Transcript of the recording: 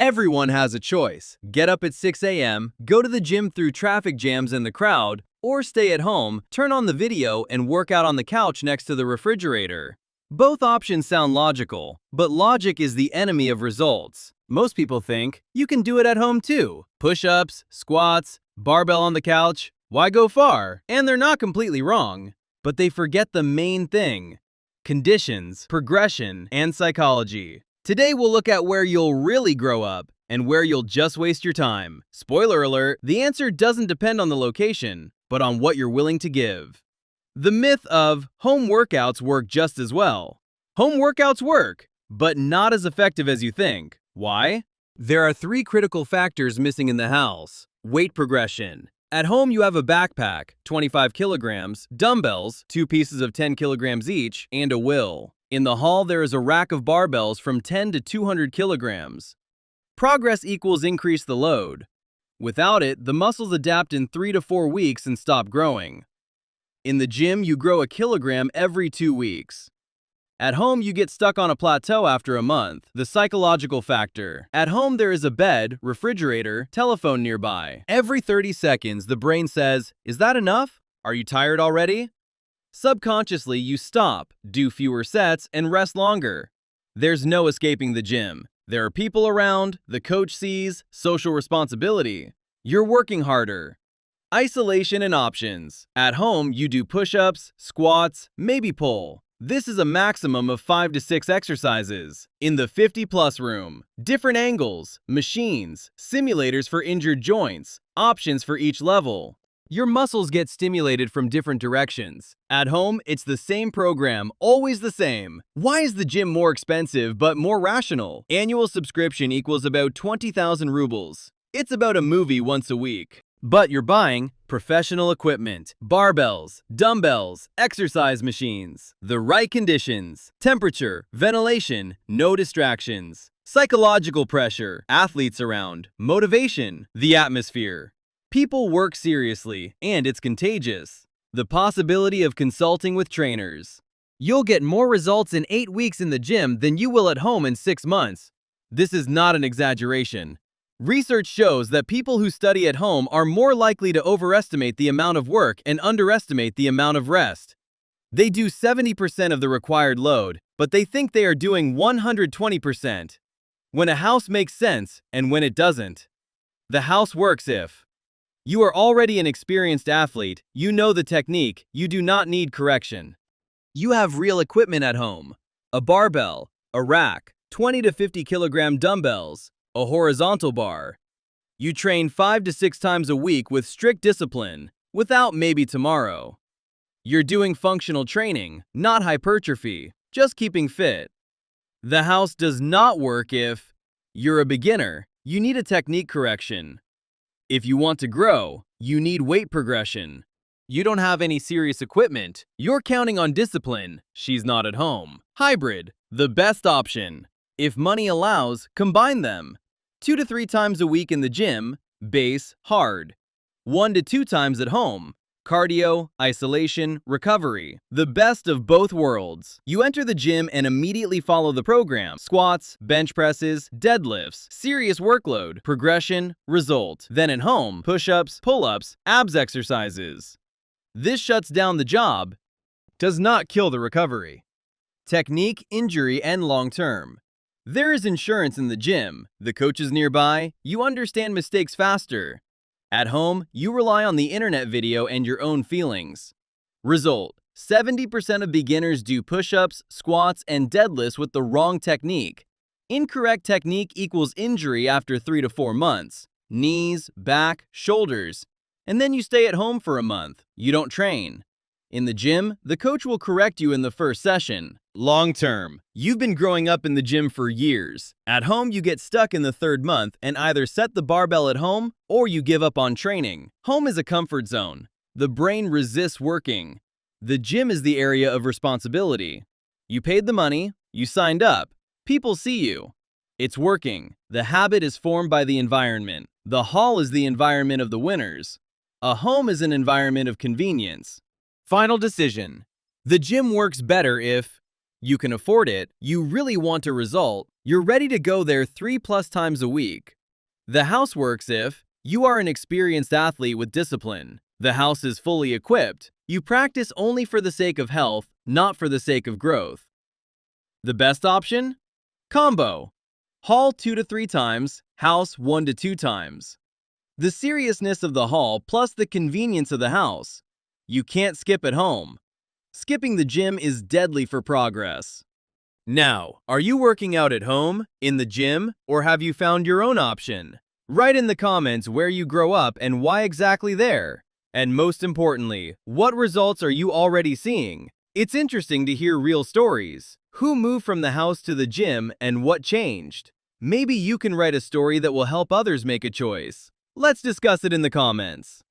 Everyone has a choice. Get up at 6 a.m., go to the gym through traffic jams and the crowd, or stay at home, turn on the video, and work out on the couch next to the refrigerator. Both options sound logical, but logic is the enemy of results. Most people think, you can do it at home too. Push-ups, squats, barbell on the couch, why go far? And they're not completely wrong. But they forget the main thing: conditions, progression, and psychology. Today we'll look at where you'll really grow up and where you'll just waste your time. Spoiler alert, the answer doesn't depend on the location, but on what you're willing to give. The myth of home workouts work just as well. Home workouts work, but not as effective as you think. Why? There are 3 critical factors missing in the house. Weight progression. At home, you have a backpack, 25 kilograms, dumbbells, 2 pieces of 10 kilograms each, and a will. In the hall, there is a rack of barbells from 10 to 200 kilograms. Progress equals increase the load. Without it, the muscles adapt in 3 to 4 weeks and stop growing. In the gym, you grow a kilogram every 2 weeks. At home, you get stuck on a plateau after a month. The psychological factor. At home, there is a bed, refrigerator, telephone nearby. Every 30 seconds, the brain says, "Is that enough? Are you tired already?" Subconsciously, you stop, do fewer sets, and rest longer. There's no escaping the gym. There are people around, the coach sees, social responsibility. You're working harder. Isolation and options. At home, you do push-ups, squats, maybe pull. This is a maximum of 5 to 6 exercises. In the 50-plus room, different angles, machines, simulators for injured joints, options for each level. Your muscles get stimulated from different directions. At home, it's the same program, always the same. Why is the gym more expensive but more rational? Annual subscription equals about 20,000 rubles. It's about a movie once a week. But you're buying professional equipment, barbells, dumbbells, exercise machines, the right conditions, temperature, ventilation, no distractions, psychological pressure, athletes around, motivation, the atmosphere. People work seriously, and it's contagious. The possibility of consulting with trainers. You'll get more results in 8 weeks in the gym than you will at home in 6 months. This is not an exaggeration. Research shows that people who study at home are more likely to overestimate the amount of work and underestimate the amount of rest. They do 70% of the required load, but they think they are doing 120%. When a house makes sense and when it doesn't. The house works if you are already an experienced athlete, you know the technique, you do not need correction. You have real equipment at home. A barbell, a rack, 20 to 50 kilogram dumbbells, a horizontal bar. You train 5 to 6 times a week with strict discipline, without maybe tomorrow. You're doing functional training, not hypertrophy, just keeping fit. The house does not work if you're a beginner, you need a technique correction. If you want to grow, you need weight progression. You don't have any serious equipment, you're counting on discipline, she's not at home. Hybrid, the best option. If money allows, combine them. 2 to 3 times a week in the gym, base, hard. 1 to 2 times at home, cardio, isolation, recovery. The best of both worlds. You enter the gym and immediately follow the program. Squats, bench presses, deadlifts, serious workload, progression, result. Then at home, push-ups, pull-ups, abs exercises. This shuts down the job, does not kill the recovery. Technique, injury, and long-term. There is insurance in the gym, the coach is nearby, you understand mistakes faster. At home, you rely on the internet video and your own feelings. Result: 70% of beginners do push-ups, squats, and deadlifts with the wrong technique. Incorrect technique equals injury after 3 to 4 months. Knees, back, shoulders. And then you stay at home for a month. You don't train. In the gym, the coach will correct you in the first session. Long term. You've been growing up in the gym for years. At home, you get stuck in the 3rd month and either set the barbell at home or you give up on training. Home is a comfort zone. The brain resists working. The gym is the area of responsibility. You paid the money, you signed up. People see you. It's working. The habit is formed by the environment. The hall is the environment of the winners. A home is an environment of convenience. Final decision. The gym works better if you can afford it, you really want a result, You're ready to go there 3+ times a week. The house works if you are an experienced athlete with discipline. The house is fully equipped. You practice only for the sake of health, not for the sake of growth. The best option? Combo. Hall 2 to 3 times, house 1 to 2 times. The seriousness of the hall plus the convenience of the house. You can't skip at home. Skipping the gym is deadly for progress. Now, are you working out at home, in the gym, or have you found your own option? Write in the comments where you grow up and why exactly there. And most importantly, what results are you already seeing? It's interesting to hear real stories. Who moved from the house to the gym and what changed? Maybe you can write a story that will help others make a choice. Let's discuss it in the comments.